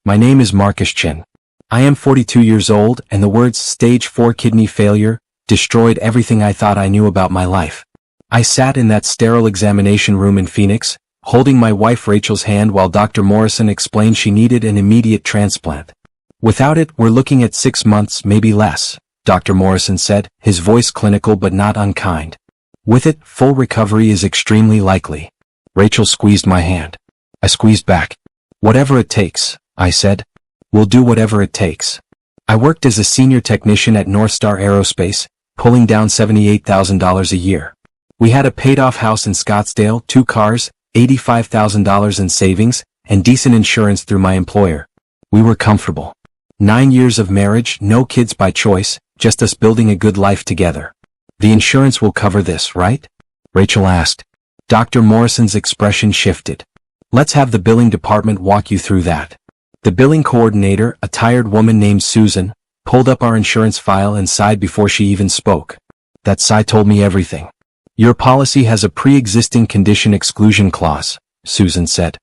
My name is Marcus Chin. I am 42 years old, and the words stage 4 kidney failure destroyed everything I thought I knew about my life. I sat in that sterile examination room in Phoenix, holding my wife Rachel's hand while Dr. Morrison explained she needed an immediate transplant. Without it, we're looking at 6 months, maybe less, Dr. Morrison said, his voice clinical but not unkind. With it, full recovery is extremely likely. Rachel squeezed my hand. I squeezed back. Whatever it takes, I said. We'll do whatever it takes. I worked as a senior technician at North Star Aerospace, pulling down $78,000 a year. We had a paid-off house in Scottsdale, 2 cars, $85,000 in savings, and decent insurance through my employer. We were comfortable. 9 years of marriage, no kids by choice, just us building a good life together. The insurance will cover this, right? Rachel asked. Dr. Morrison's expression shifted. Let's have the billing department walk you through that. The billing coordinator, a tired woman named Susan, pulled up our insurance file and sighed before she even spoke. That sigh told me everything. Your policy has a pre-existing condition exclusion clause, Susan said.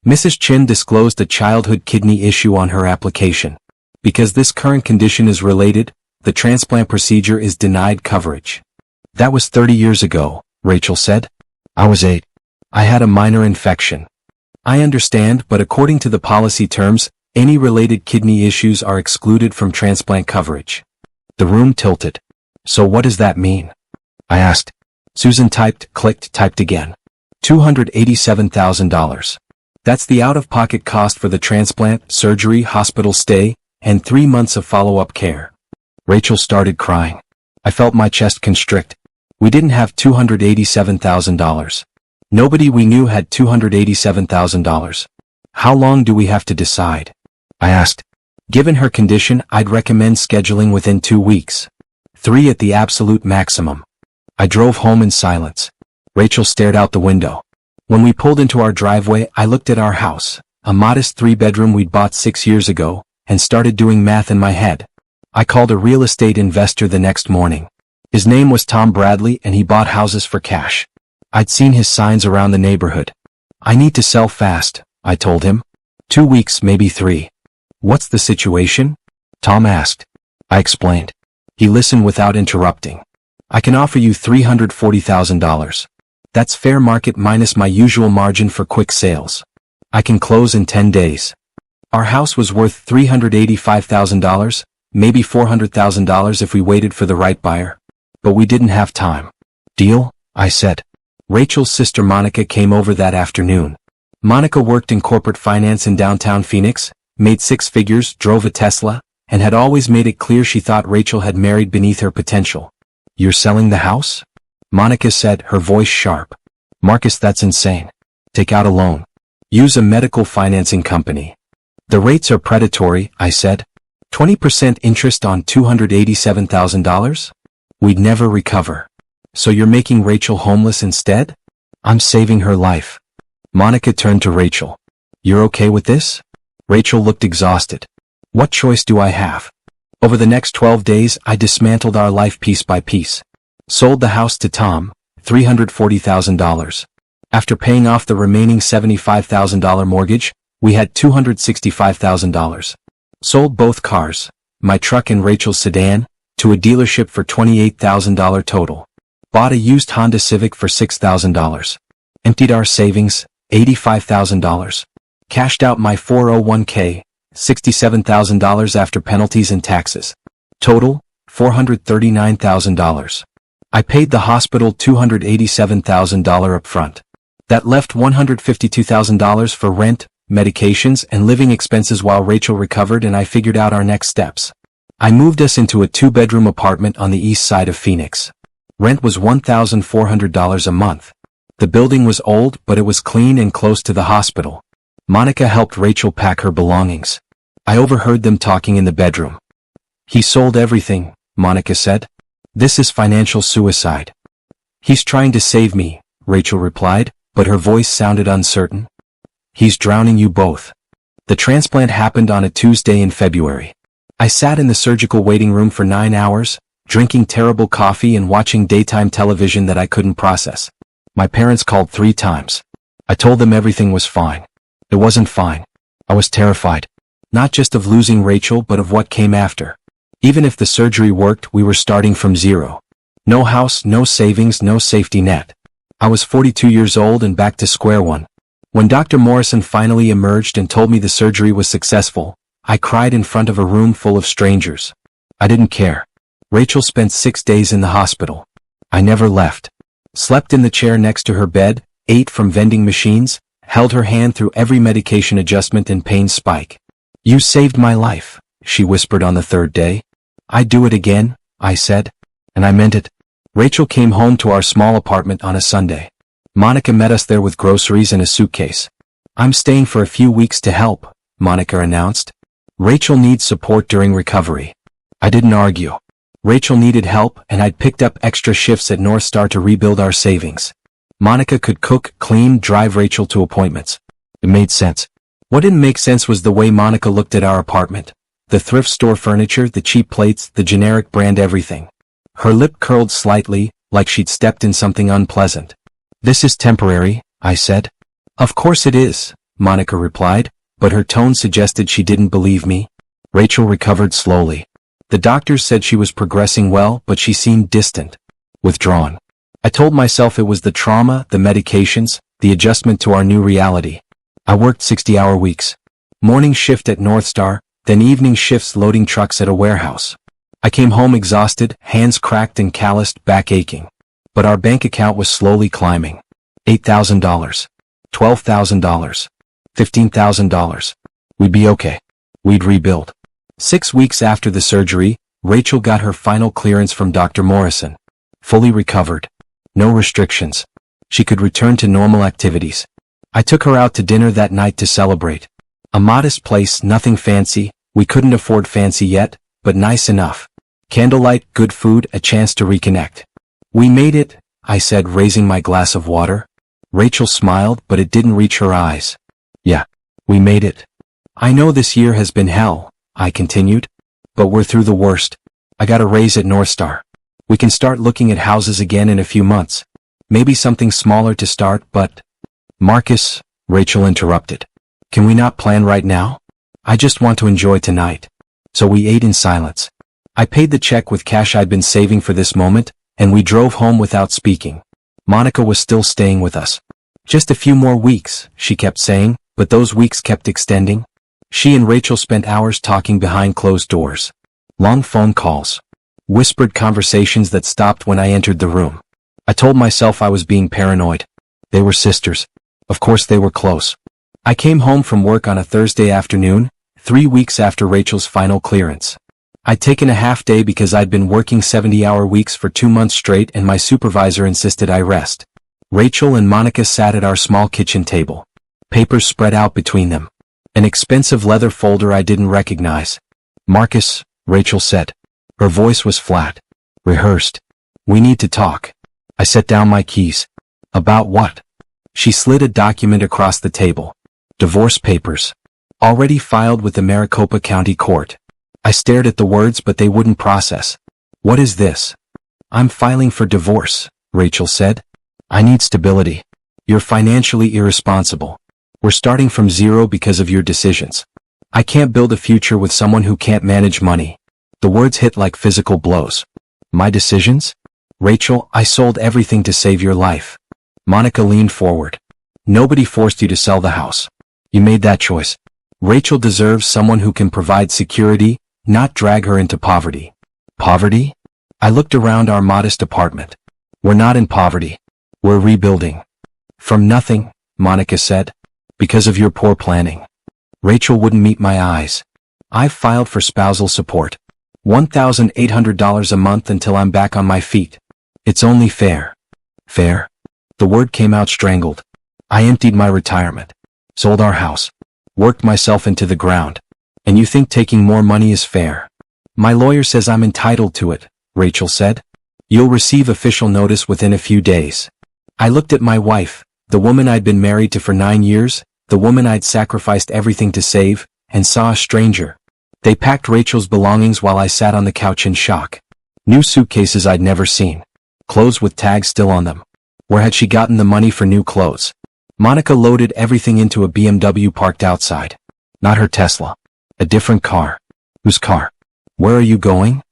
Mrs. Chin disclosed a childhood kidney issue on her application. Because this current condition is related, the transplant procedure is denied coverage. That was 30 years ago, Rachel said. I was 8. I had a minor infection. I understand, but according to the policy terms, any related kidney issues are excluded from transplant coverage. The room tilted. So what does that mean? I asked. Susan typed, clicked, typed again. $287,000. That's the out-of-pocket cost for the transplant, surgery, hospital stay, and 3 months of follow-up care. Rachel started crying. I felt my chest constrict. We didn't have $287,000. Nobody we knew had $287,000. How long do we have to decide? I asked. Given her condition, I'd recommend scheduling within 2 weeks. 3 at the absolute maximum. I drove home in silence. Rachel stared out the window. When we pulled into our driveway, I looked at our house, a modest 3-bedroom we'd bought 6 years ago, and started doing math in my head. I called a real estate investor the next morning. His name was Tom Bradley, and he bought houses for cash. I'd seen his signs around the neighborhood. I need to sell fast, I told him. 2 weeks, maybe 3. What's the situation? Tom asked. I explained. He listened without interrupting. I can offer you $340,000. That's fair market minus my usual margin for quick sales. I can close in 10 days. Our house was worth $385,000, maybe $400,000 if we waited for the right buyer. But we didn't have time. Deal? I said. Rachel's sister Monica came over that afternoon. Monica worked in corporate finance in downtown Phoenix, made 6 figures, drove a Tesla, and had always made it clear she thought Rachel had married beneath her potential. You're selling the house? Monica said, her voice sharp. Marcus, that's insane. Take out a loan. Use a medical financing company. The rates are predatory, I said. 20% interest on $287,000? We'd never recover. So you're making Rachel homeless instead? I'm saving her life. Monica turned to Rachel. You're okay with this? Rachel looked exhausted. What choice do I have? Over the next 12 days, I dismantled our life piece by piece. Sold the house to Tom, $340,000. After paying off the remaining $75,000 mortgage, we had $265,000. Sold both cars, my truck and Rachel's sedan, to a dealership for $28,000 total. Bought a used Honda Civic for $6,000. Emptied our savings, $85,000. Cashed out my 401k, $67,000 after penalties and taxes. Total, $439,000. I paid the hospital $287,000 up front. That left $152,000 for rent, medications, and living expenses while Rachel recovered and I figured out our next steps. I moved us into a 2-bedroom apartment on the east side of Phoenix. Rent was $1,400 a month. The building was old, but it was clean and close to the hospital. Monica helped Rachel pack her belongings. I overheard them talking in the bedroom. He sold everything, Monica said. This is financial suicide. He's trying to save me, Rachel replied, but her voice sounded uncertain. He's drowning you both. The transplant happened on a Tuesday in February. I sat in the surgical waiting room for 9 hours, drinking terrible coffee and watching daytime television that I couldn't process. My parents called 3 times. I told them everything was fine. It wasn't fine. I was terrified. Not just of losing Rachel but of what came after. Even if the surgery worked, we were starting from zero. No house, no savings, no safety net. I was 42 years old and back to square one. When Dr. Morrison finally emerged and told me the surgery was successful, I cried in front of a room full of strangers. I didn't care. Rachel spent 6 days in the hospital. I never left. Slept in the chair next to her bed, ate from vending machines, held her hand through every medication adjustment and pain spike. "You saved my life," she whispered on the third day. "I'd do it again," I said. And I meant it. Rachel came home to our small apartment on a Sunday. Monica met us there with groceries and a suitcase. "I'm staying for a few weeks to help," Monica announced. "Rachel needs support during recovery." I didn't argue. Rachel needed help, and I'd picked up extra shifts at North Star to rebuild our savings. Monica could cook, clean, drive Rachel to appointments. It made sense. What didn't make sense was the way Monica looked at our apartment. The thrift store furniture, the cheap plates, the generic brand everything. Her lip curled slightly, like she'd stepped in something unpleasant. "This is temporary," I said. "Of course it is," Monica replied, but her tone suggested she didn't believe me. Rachel recovered slowly. The doctors said she was progressing well, but she seemed distant, withdrawn. I told myself it was the trauma, the medications, the adjustment to our new reality. I worked 60-hour weeks. Morning shift at North Star, then evening shifts loading trucks at a warehouse. I came home exhausted, hands cracked and calloused, back aching. But our bank account was slowly climbing. $8,000. $12,000. $15,000. We'd be okay. We'd rebuild. 6 weeks after the surgery, Rachel got her final clearance from Dr. Morrison. Fully recovered. No restrictions. She could return to normal activities. I took her out to dinner that night to celebrate. A modest place, nothing fancy. We couldn't afford fancy yet, but nice enough. Candlelight, good food, a chance to reconnect. "We made it," I said, raising my glass of water. Rachel smiled, but it didn't reach her eyes. "Yeah, we made it. I know this year has been hell," I continued, "but we're through the worst. I got a raise at North Star. We can start looking at houses again in a few months. Maybe something smaller to start, but—" "Marcus," Rachel interrupted. "Can we not plan right now? I just want to enjoy tonight." So we ate in silence. I paid the check with cash I'd been saving for this moment, and we drove home without speaking. Monica was still staying with us. "Just a few more weeks," she kept saying, but those weeks kept extending. She and Rachel spent hours talking behind closed doors. Long phone calls. Whispered conversations that stopped when I entered the room. I told myself I was being paranoid. They were sisters. Of course they were close. I came home from work on a Thursday afternoon, 3 weeks after Rachel's final clearance. I'd taken a half day because I'd been working 70-hour weeks for 2 months straight and my supervisor insisted I rest. Rachel and Monica sat at our small kitchen table. Papers spread out between them. An expensive leather folder I didn't recognize. "Marcus," Rachel said. Her voice was flat. Rehearsed. "We need to talk." I set down my keys. "About what?" She slid a document across the table. "Divorce papers. Already filed with the Maricopa County Court." I stared at the words, but they wouldn't process. "What is this?" "I'm filing for divorce," Rachel said. "I need stability. You're financially irresponsible. We're starting from zero because of your decisions. I can't build a future with someone who can't manage money." The words hit like physical blows. "My decisions?" "Rachel, I sold everything to save your life." Monica leaned forward. "Nobody forced you to sell the house. You made that choice. Rachel deserves someone who can provide security, not drag her into poverty." "Poverty?" I looked around our modest apartment. "We're not in poverty. We're rebuilding." "From nothing," Monica said. "Because of your poor planning." Rachel wouldn't meet my eyes. "I've filed for spousal support. $1,800 a month until I'm back on my feet. It's only fair." "Fair?" The word came out strangled. I emptied my retirement. Sold our house. Worked myself into the ground. "And you think taking more money is fair?" "My lawyer says I'm entitled to it," Rachel said. "You'll receive official notice within a few days." I looked at my wife, the woman I'd been married to for 9 years, the woman I'd sacrificed everything to save, and saw a stranger. They packed Rachel's belongings while I sat on the couch in shock. New suitcases I'd never seen. Clothes with tags still on them. Where had she gotten the money for new clothes? Monica loaded everything into a BMW parked outside. Not her Tesla. A different car. Whose car? Where are you going?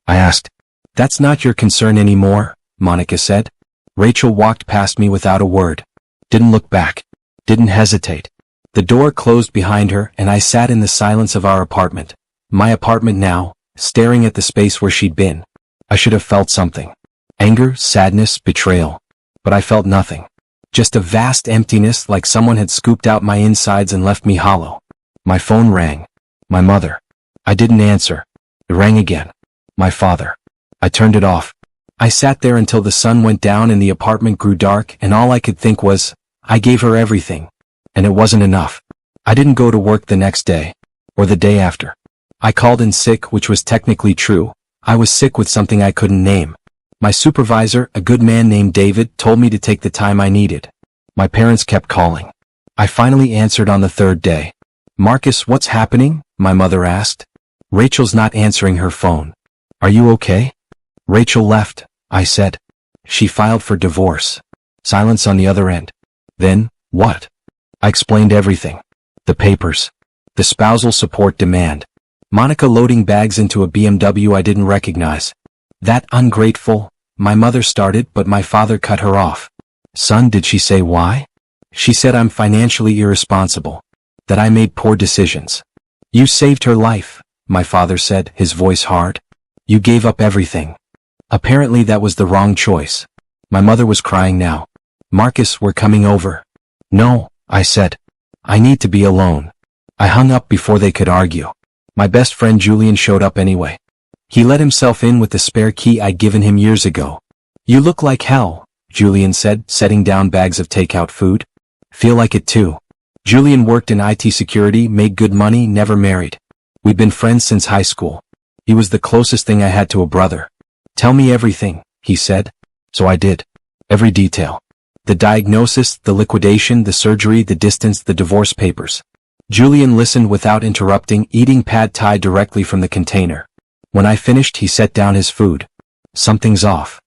I asked. That's not your concern anymore, Monica said. Rachel walked past me without a word. Didn't look back. Didn't hesitate. The door closed behind her and I sat in the silence of our apartment. My apartment now, staring at the space where she'd been. I should have felt something. Anger, sadness, betrayal. But I felt nothing. Just a vast emptiness, like someone had scooped out my insides and left me hollow. My phone rang. My mother. I didn't answer. It rang again. My father. I turned it off. I sat there until the sun went down and the apartment grew dark, and all I could think was, I gave her everything. And it wasn't enough. I didn't go to work the next day. Or the day after. I called in sick, which was technically true. I was sick with something I couldn't name. My supervisor, a good man named David, told me to take the time I needed. My parents kept calling. I finally answered on the third day. Marcus, what's happening? My mother asked. Rachel's not answering her phone. Are you okay? Rachel left, I said. She filed for divorce. Silence on the other end. Then, what? I explained everything. The papers. The spousal support demand. Monica loading bags into a BMW I didn't recognize. That ungrateful, my mother started, but my father cut her off. Son, did she say why? She said I'm financially irresponsible. That I made poor decisions. You saved her life, my father said, his voice hard. You gave up everything. Apparently that was the wrong choice. My mother was crying now. Marcus, we're coming over. No, I said. I need to be alone. I hung up before they could argue. My best friend Julian showed up anyway. He let himself in with the spare key I'd given him years ago. You look like hell, Julian said, setting down bags of takeout food. Feel like it too. Julian worked in IT security, made good money, never married. We'd been friends since high school. He was the closest thing I had to a brother. Tell me everything, he said. So I did. Every detail. The diagnosis, the liquidation, the surgery, the distance, the divorce papers. Julian listened without interrupting, eating pad thai directly from the container. When I finished, he set down his food. Something's off.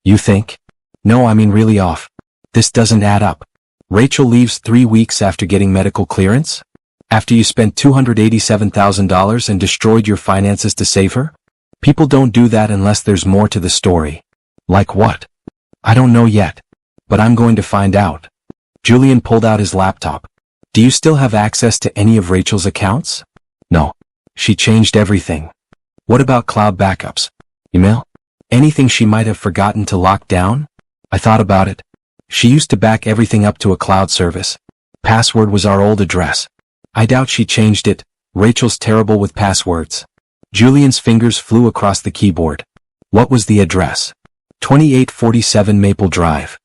You think? No, I mean really off. This doesn't add up. Rachel leaves 3 weeks after getting medical clearance? After you spent $287,000 and destroyed your finances to save her? People don't do that unless there's more to the story. Like what? I don't know yet. But I'm going to find out. Julian pulled out his laptop. Do you still have access to any of Rachel's accounts? No. She changed everything. What about cloud backups? Email? Anything she might have forgotten to lock down? I thought about it. She used to back everything up to a cloud service. Password was our old address. I doubt she changed it. Rachel's terrible with passwords. Julian's fingers flew across the keyboard. What was the address? 2847 Maple Drive.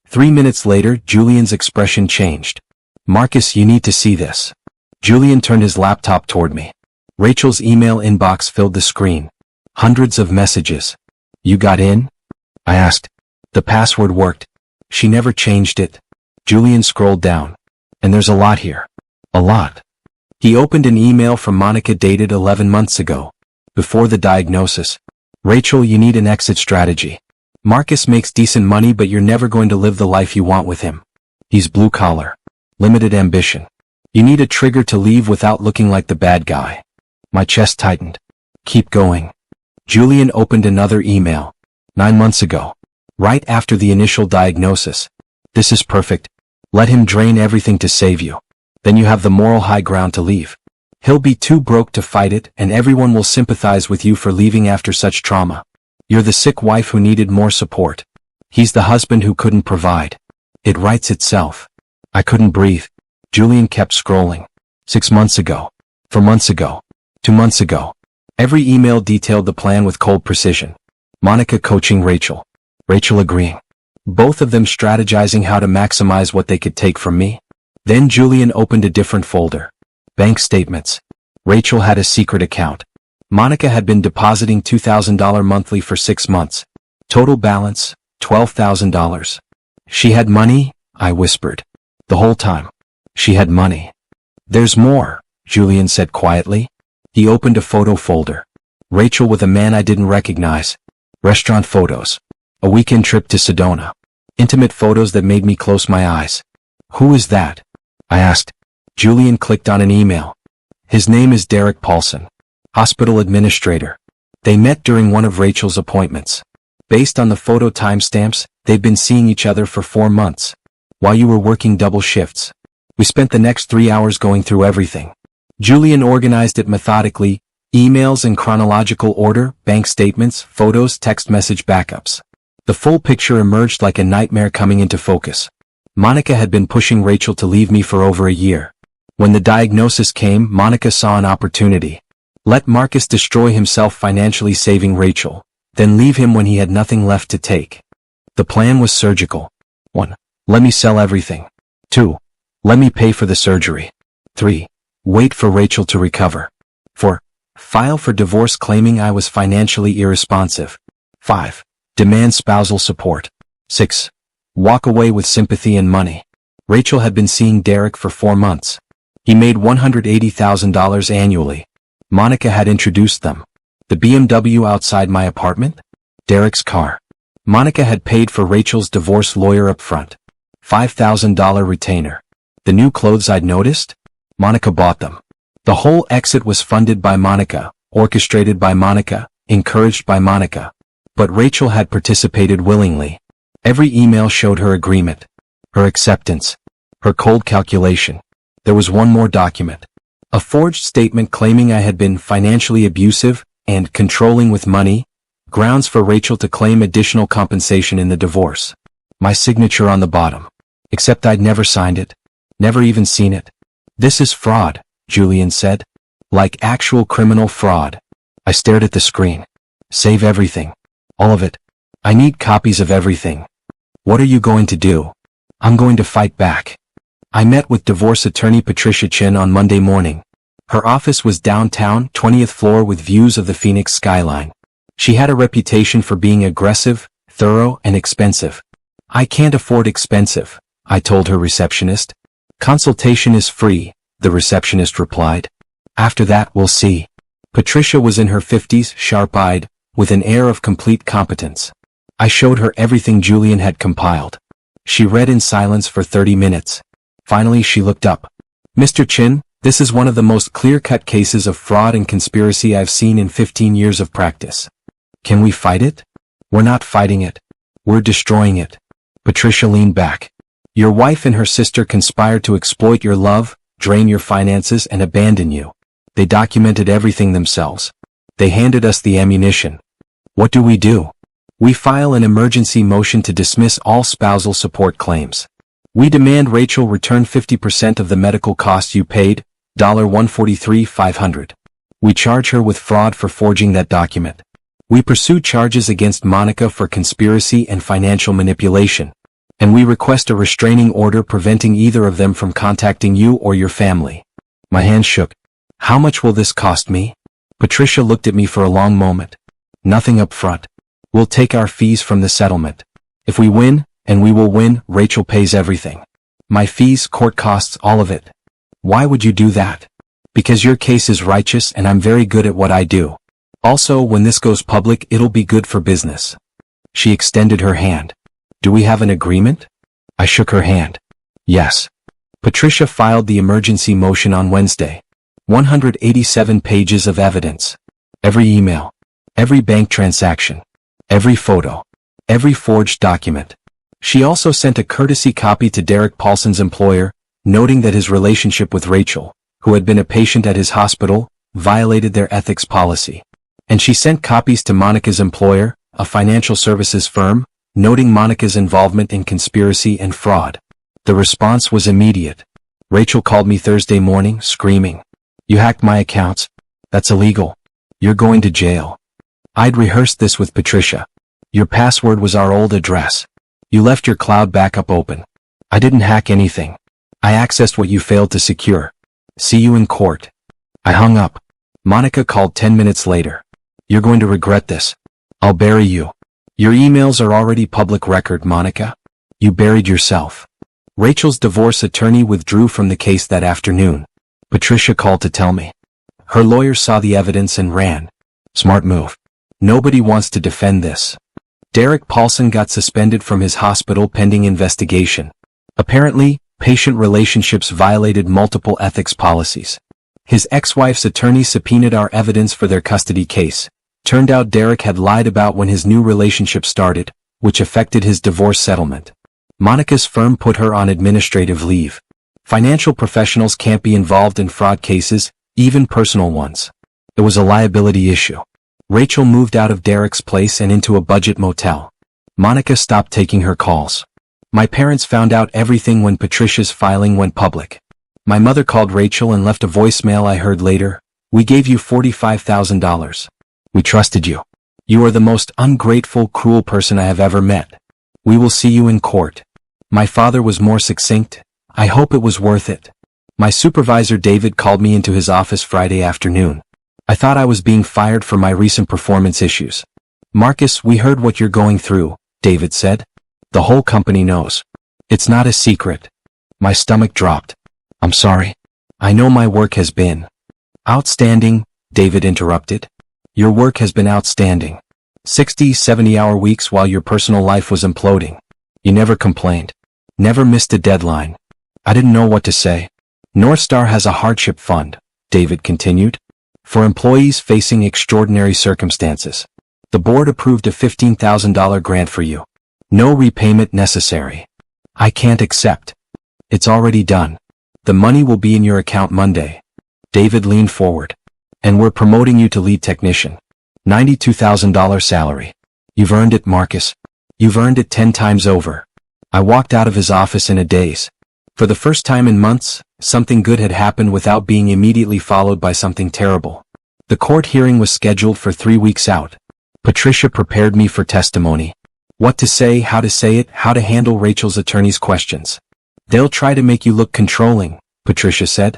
3 minutes later, Julian's expression changed. Marcus, you need to see this. Julian turned his laptop toward me. Rachel's email inbox filled the screen. Hundreds of messages. You got in? I asked. The password worked. She never changed it. Julian scrolled down. And there's a lot here. A lot. He opened an email from Monica dated 11 months ago. Before the diagnosis. Rachel, you need an exit strategy. Marcus makes decent money, but you're never going to live the life you want with him. He's blue collar. Limited ambition. You need a trigger to leave without looking like the bad guy. My chest tightened. Keep going. Julian opened another email. 9 months ago. Right after the initial diagnosis. This is perfect. Let him drain everything to save you. Then you have the moral high ground to leave. He'll be too broke to fight it, and everyone will sympathize with you for leaving after such trauma. You're the sick wife who needed more support. He's the husband who couldn't provide. It writes itself. I couldn't breathe. Julian kept scrolling. 6 months ago. 4 months ago. 2 months ago. Every email detailed the plan with cold precision. Monica coaching Rachel. Rachel agreeing. Both of them strategizing how to maximize what they could take from me. Then Julian opened a different folder. Bank statements. Rachel had a secret account. Monica had been depositing $2,000 monthly for 6 months. Total balance, $12,000. She had money, I whispered. The whole time. She had money. There's more, Julian said quietly. He opened a photo folder. Rachel with a man I didn't recognize. Restaurant photos. A weekend trip to Sedona. Intimate photos that made me close my eyes. Who is that? I asked. Julian clicked on an email. His name is Derek Paulson. Hospital administrator. They met during one of Rachel's appointments. Based on the photo timestamps, they'd been seeing each other for 4 months. While you were working double shifts. We spent the next 3 hours going through everything. Julian organized it methodically, emails in chronological order, bank statements, photos, text message backups. The full picture emerged like a nightmare coming into focus. Monica had been pushing Rachel to leave me for over a year. When the diagnosis came, Monica saw an opportunity. Let Marcus destroy himself financially saving Rachel, then leave him when he had nothing left to take. The plan was surgical. 1. Let me sell everything. 2. Let me pay for the surgery. 3. Wait for Rachel to recover. 4. File for divorce claiming I was financially irresponsive. 5. Demand spousal support. 6. Walk away with sympathy and money. Rachel had been seeing Derek for 4 months. He made $180,000 annually. Monica had introduced them. The BMW outside my apartment? Derek's car. Monica had paid for Rachel's divorce lawyer up front. $5,000 retainer. The new clothes I'd noticed? Monica bought them. The whole exit was funded by Monica, orchestrated by Monica, encouraged by Monica. But Rachel had participated willingly. Every email showed her agreement, her acceptance, her cold calculation. There was one more document. A forged statement claiming I had been financially abusive and controlling with money, grounds for Rachel to claim additional compensation in the divorce. My signature on the bottom. Except I'd never signed it, never even seen it. This is fraud, Julian said. Like actual criminal fraud. I stared at the screen. Save everything. All of it. I need copies of everything. What are you going to do? I'm going to fight back. I met with divorce attorney Patricia Chin on Monday morning. Her office was downtown, 20th floor with views of the Phoenix skyline. She had a reputation for being aggressive, thorough, and expensive. I can't afford expensive, I told her receptionist. Consultation is free, the receptionist replied. After that we'll see. Patricia was in her 50s, sharp-eyed, with an air of complete competence. I showed her everything Julian had compiled. She read in silence for 30 minutes. Finally she looked up. Mr. Chin, this is one of the most clear-cut cases of fraud and conspiracy I've seen in 15 years of practice. Can we fight it? We're not fighting it. We're destroying it. Patricia leaned back. Your wife and her sister conspired to exploit your love, drain your finances, and abandon you. They documented everything themselves. They handed us the ammunition. What do? We file an emergency motion to dismiss all spousal support claims. We demand Rachel return 50% of the medical costs you paid, $143,500. We charge her with fraud for forging that document. We pursue charges against Monica for conspiracy and financial manipulation. And we request a restraining order preventing either of them from contacting you or your family. My hand shook. How much will this cost me? Patricia looked at me for a long moment. Nothing up front. We'll take our fees from the settlement. If we win, and we will win, Rachel pays everything. My fees, court costs, all of it. Why would you do that? Because your case is righteous and I'm very good at what I do. Also, when this goes public, it'll be good for business. She extended her hand. Do we have an agreement? I shook her hand. Yes. Patricia filed the emergency motion on Wednesday. 187 pages of evidence. Every email. Every bank transaction. Every photo. Every forged document. She also sent a courtesy copy to Derek Paulson's employer, noting that his relationship with Rachel, who had been a patient at his hospital, violated their ethics policy. And she sent copies to Monica's employer, a financial services firm, noting Monica's involvement in conspiracy and fraud. The response was immediate. Rachel called me Thursday morning, screaming, "You hacked my accounts. That's illegal. You're going to jail." I'd rehearsed this with Patricia. Your password was our old address. You left your cloud backup open. I didn't hack anything. I accessed what you failed to secure. See you in court. I hung up. Monica called 10 minutes later. You're going to regret this. I'll bury you. Your emails are already public record, Monica. You buried yourself. Rachel's divorce attorney withdrew from the case that afternoon. Patricia called to tell me. Her lawyer saw the evidence and ran. Smart move. Nobody wants to defend this. Derek Paulson got suspended from his hospital pending investigation. Apparently, patient relationships violated multiple ethics policies. His ex-wife's attorney subpoenaed our evidence for their custody case. Turned out Derek had lied about when his new relationship started, which affected his divorce settlement. Monica's firm put her on administrative leave. Financial professionals can't be involved in fraud cases, even personal ones. It was a liability issue. Rachel moved out of Derek's place and into a budget motel. Monica stopped taking her calls. My parents found out everything when Patricia's filing went public. My mother called Rachel and left a voicemail I heard later. We gave you $45,000. We trusted you. You are the most ungrateful, cruel person I have ever met. We will see you in court. My father was more succinct. I hope it was worth it. My supervisor David called me into his office Friday afternoon. I thought I was being fired for my recent performance issues. Marcus, we heard what you're going through, David said. The whole company knows. It's not a secret. My stomach dropped. I'm sorry. I know my work has been outstanding, David interrupted. Your work has been outstanding. 60, 70-hour weeks while your personal life was imploding. You never complained. Never missed a deadline. I didn't know what to say. North Star has a hardship fund, David continued, for employees facing extraordinary circumstances. The board approved a $15,000 grant for you. No repayment necessary. I can't accept. It's already done. The money will be in your account Monday. David leaned forward. And we're promoting you to lead technician. $92,000 salary. You've earned it, Marcus. You've earned it 10 times over. I walked out of his office in a daze. For the first time in months, something good had happened without being immediately followed by something terrible. The court hearing was scheduled for 3 weeks out. Patricia prepared me for testimony. What to say, how to say it, how to handle Rachel's attorney's questions. They'll try to make you look controlling, Patricia said.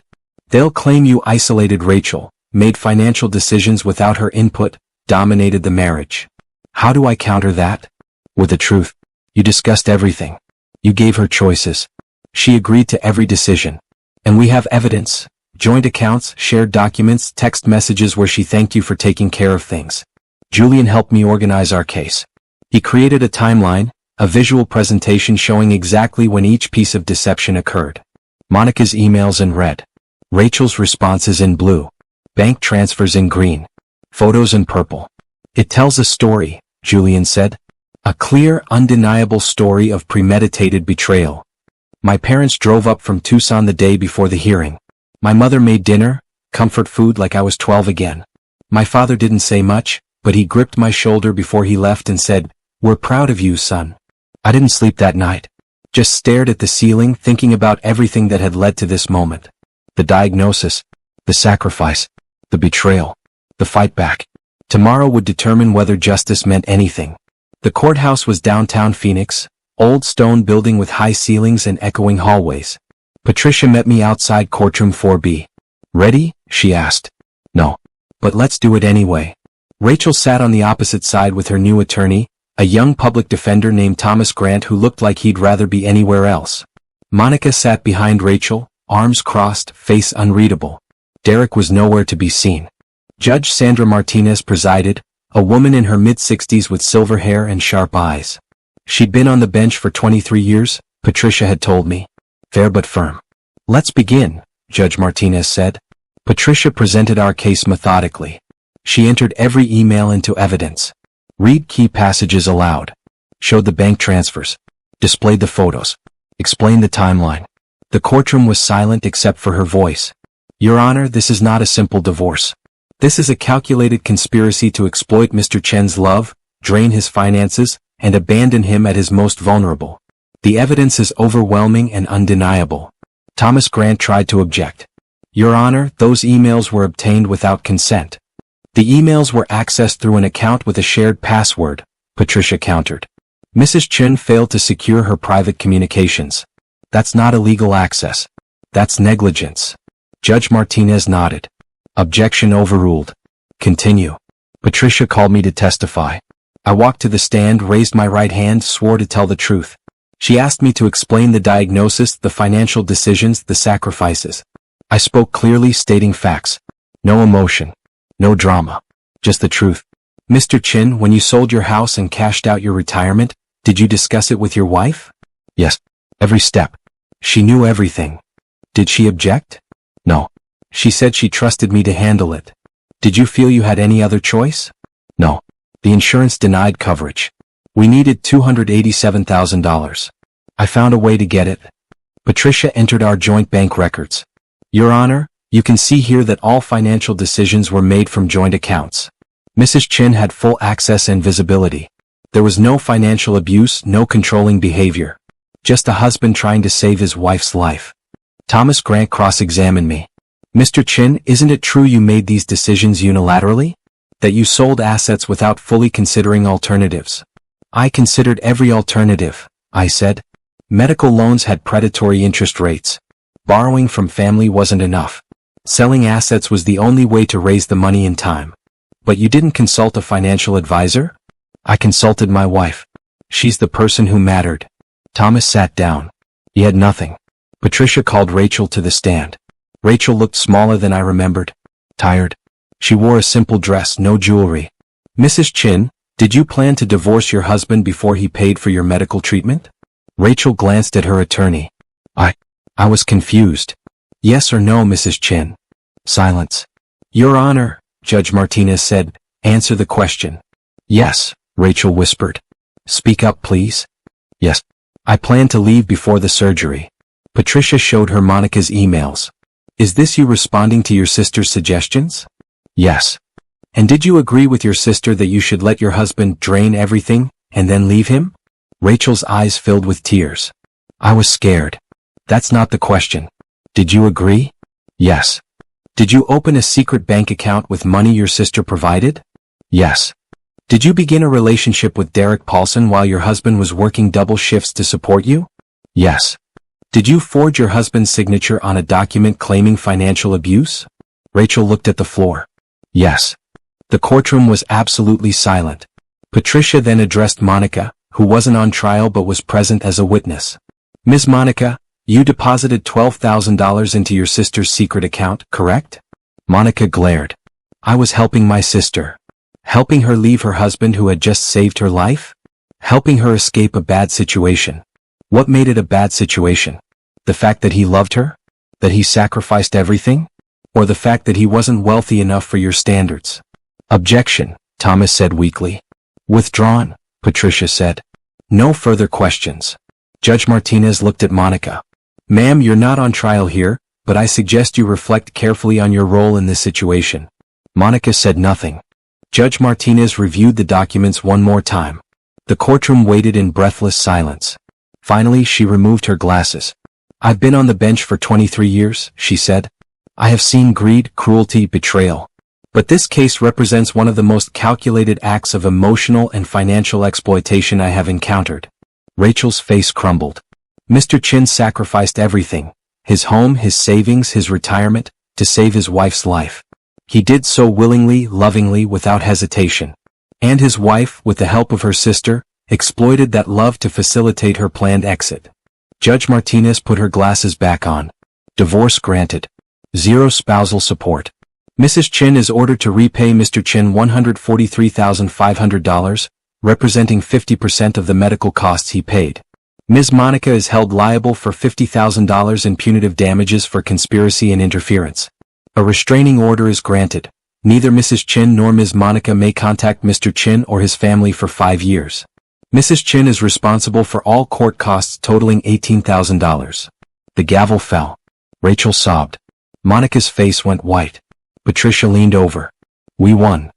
They'll claim you isolated Rachel, made financial decisions without her input, dominated the marriage. How do I counter that? With the truth. You discussed everything. You gave her choices. She agreed to every decision. And we have evidence, joint accounts, shared documents, text messages where she thanked you for taking care of things. Julian helped me organize our case. He created a timeline, a visual presentation showing exactly when each piece of deception occurred. Monica's emails in red. Rachel's responses in blue. Bank transfers in green. Photos in purple. It tells a story, Julian said. A clear, undeniable story of premeditated betrayal. My parents drove up from Tucson the day before the hearing. My mother made dinner, comfort food like I was 12 again. My father didn't say much, but he gripped my shoulder before he left and said, "We're proud of you, son." I didn't sleep that night. Just stared at the ceiling, thinking about everything that had led to this moment. The diagnosis, the sacrifice, the betrayal, the fight back. Tomorrow would determine whether justice meant anything. The courthouse was downtown Phoenix, old stone building with high ceilings and echoing hallways. Patricia met me outside courtroom 4B. Ready? She asked. No. But let's do it anyway. Rachel sat on the opposite side with her new attorney, a young public defender named Thomas Grant who looked like he'd rather be anywhere else. Monica sat behind Rachel, arms crossed, face unreadable. Derek was nowhere to be seen. Judge Sandra Martinez presided, a woman in her mid-60s with silver hair and sharp eyes. She'd been on the bench for 23 years, Patricia had told me. Fair but firm. Let's begin, Judge Martinez said. Patricia presented our case methodically. She entered every email into evidence. Read key passages aloud. Showed the bank transfers. Displayed the photos. Explained the timeline. The courtroom was silent except for her voice. Your Honor, this is not a simple divorce. This is a calculated conspiracy to exploit Mr. Chen's love, drain his finances, and abandon him at his most vulnerable. The evidence is overwhelming and undeniable. Thomas Grant tried to object. Your Honor, those emails were obtained without consent. The emails were accessed through an account with a shared password, Patricia countered. Mrs. Chen failed to secure her private communications. That's not illegal access. That's negligence. Judge Martinez nodded. Objection overruled. Continue. Patricia called me to testify. I walked to the stand, raised my right hand, swore to tell the truth. She asked me to explain the diagnosis, the financial decisions, the sacrifices. I spoke clearly, stating facts. No emotion. No drama. Just the truth. Mr. Chin, when you sold your house and cashed out your retirement, did you discuss it with your wife? Yes. Every step. She knew everything. Did she object? No. She said she trusted me to handle it. Did you feel you had any other choice? No. The insurance denied coverage. We needed $287,000. I found a way to get it. Patricia entered our joint bank records. Your Honor, you can see here that all financial decisions were made from joint accounts. Mrs. Chin had full access and visibility. There was no financial abuse, no controlling behavior. Just a husband trying to save his wife's life. Thomas Grant cross-examined me. Mr. Chin, isn't it true you made these decisions unilaterally? That you sold assets without fully considering alternatives? I considered every alternative, I said. Medical loans had predatory interest rates. Borrowing from family wasn't enough. Selling assets was the only way to raise the money in time. But you didn't consult a financial advisor? I consulted my wife. She's the person who mattered. Thomas sat down. He had nothing. Patricia called Rachel to the stand. Rachel looked smaller than I remembered. Tired. She wore a simple dress, no jewelry. Mrs. Chin, did you plan to divorce your husband before he paid for your medical treatment? Rachel glanced at her attorney. I was confused. Yes or no, Mrs. Chin? Silence. Your Honor, Judge Martinez said, answer the question. Yes, Rachel whispered. Speak up, please. Yes. I plan to leave before the surgery. Patricia showed her Monica's emails. Is this you responding to your sister's suggestions? Yes. And did you agree with your sister that you should let your husband drain everything and then leave him? Rachel's eyes filled with tears. I was scared. That's not the question. Did you agree? Yes. Did you open a secret bank account with money your sister provided? Yes. Did you begin a relationship with Derek Paulson while your husband was working double shifts to support you? Yes. Did you forge your husband's signature on a document claiming financial abuse? Rachel looked at the floor. Yes. The courtroom was absolutely silent. Patricia then addressed Monica, who wasn't on trial but was present as a witness. Ms. Monica, you deposited $12,000 into your sister's secret account, correct? Monica glared. I was helping my sister. Helping her leave her husband who had just saved her life? Helping her escape a bad situation. What made it a bad situation? The fact that he loved her? That he sacrificed everything? Or the fact that he wasn't wealthy enough for your standards? Objection, Thomas said weakly. Withdrawn, Patricia said. No further questions. Judge Martinez looked at Monica. Ma'am, you're not on trial here, but I suggest you reflect carefully on your role in this situation. Monica said nothing. Judge Martinez reviewed the documents one more time. The courtroom waited in breathless silence. Finally, she removed her glasses. I've been on the bench for 23 years, she said. I have seen greed, cruelty, betrayal. But this case represents one of the most calculated acts of emotional and financial exploitation I have encountered. Rachel's face crumbled. Mr. Chin sacrificed everything, his home, his savings, his retirement, to save his wife's life. He did so willingly, lovingly, without hesitation. And his wife, with the help of her sister, exploited that love to facilitate her planned exit. Judge Martinez put her glasses back on. Divorce granted. Zero spousal support. Mrs. Chin is ordered to repay Mr. Chin $143,500, representing 50% of the medical costs he paid. Ms. Monica is held liable for $50,000 in punitive damages for conspiracy and interference. A restraining order is granted. Neither Mrs. Chin nor Ms. Monica may contact Mr. Chin or his family for 5 years. Mrs. Chin is responsible for all court costs totaling $18,000. The gavel fell. Rachel sobbed. Monica's face went white. Patricia leaned over. We won.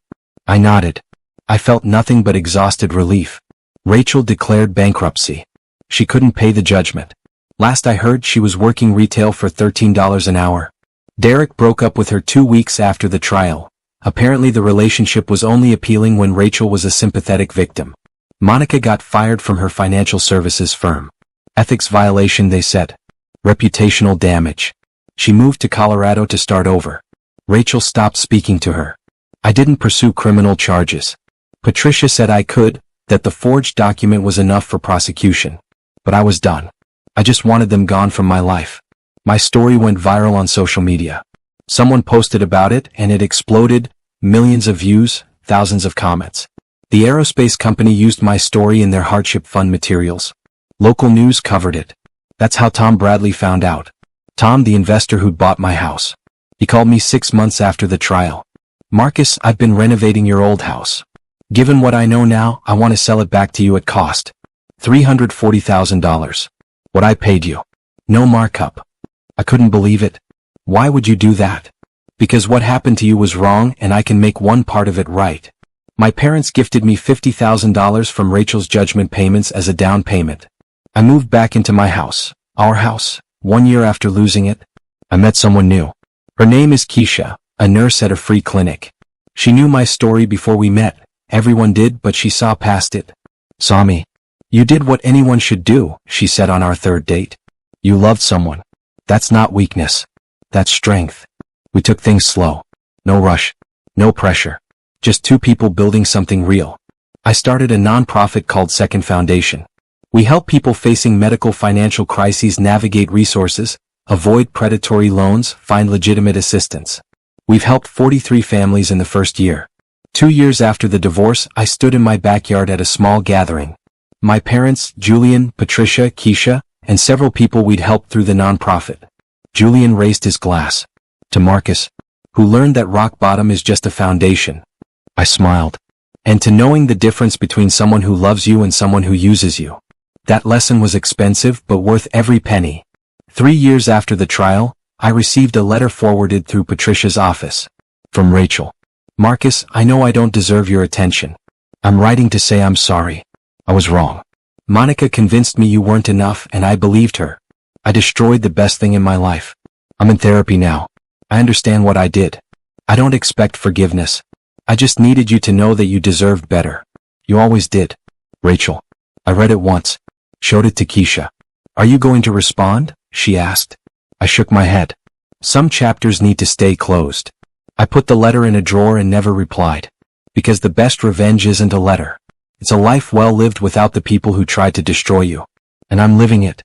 I nodded. I felt nothing but exhausted relief. Rachel declared bankruptcy. She couldn't pay the judgment. Last I heard, she was working retail for $13 an hour. Derek broke up with her 2 weeks after the trial. Apparently the relationship was only appealing when Rachel was a sympathetic victim. Monica got fired from her financial services firm. Ethics violation, they said. Reputational damage. She moved to Colorado to start over. Rachel stopped speaking to her. I didn't pursue criminal charges. Patricia said I could, that the forged document was enough for prosecution. But I was done. I just wanted them gone from my life. My story went viral on social media. Someone posted about it and it exploded, millions of views, thousands of comments. The aerospace company used my story in their hardship fund materials. Local news covered it. That's how Tom Bradley found out. Tom, the investor who'd bought my house. He called me 6 months after the trial. Marcus, I've been renovating your old house. Given what I know now, I want to sell it back to you at cost. $340,000. What I paid you. No markup. I couldn't believe it. Why would you do that? Because what happened to you was wrong and I can make one part of it right. My parents gifted me $50,000 from Rachel's judgment payments as a down payment. I moved back into my house, our house, 1 year after losing it. I met someone new. Her name is Keisha, a nurse at a free clinic. She knew my story before we met. Everyone did, but she saw past it. Saw me. You did what anyone should do, she said on our third date. You loved someone. That's not weakness. That's strength. We took things slow. No rush. No pressure. Just two people building something real. I started a nonprofit called Second Foundation. We help people facing medical financial crises navigate resources, avoid predatory loans, find legitimate assistance. We've helped 43 families in the first year. 2 years after the divorce, I stood in my backyard at a small gathering. My parents, Julian, Patricia, Keisha, and several people we'd helped through the nonprofit. Julian raised his glass. To Marcus, who learned that rock bottom is just a foundation. I smiled. And to knowing the difference between someone who loves you and someone who uses you. That lesson was expensive but worth every penny. 3 years after the trial, I received a letter forwarded through Patricia's office. From Rachel. Marcus, I know I don't deserve your attention. I'm writing to say I'm sorry. I was wrong. Monica convinced me you weren't enough and I believed her. I destroyed the best thing in my life. I'm in therapy now. I understand what I did. I don't expect forgiveness. I just needed you to know that you deserved better. You always did. Rachel. I read it once. Showed it to Keisha. Are you going to respond? She asked. I shook my head. Some chapters need to stay closed. I put the letter in a drawer and never replied. Because the best revenge isn't a letter. It's a life well lived without the people who tried to destroy you. And I'm living it.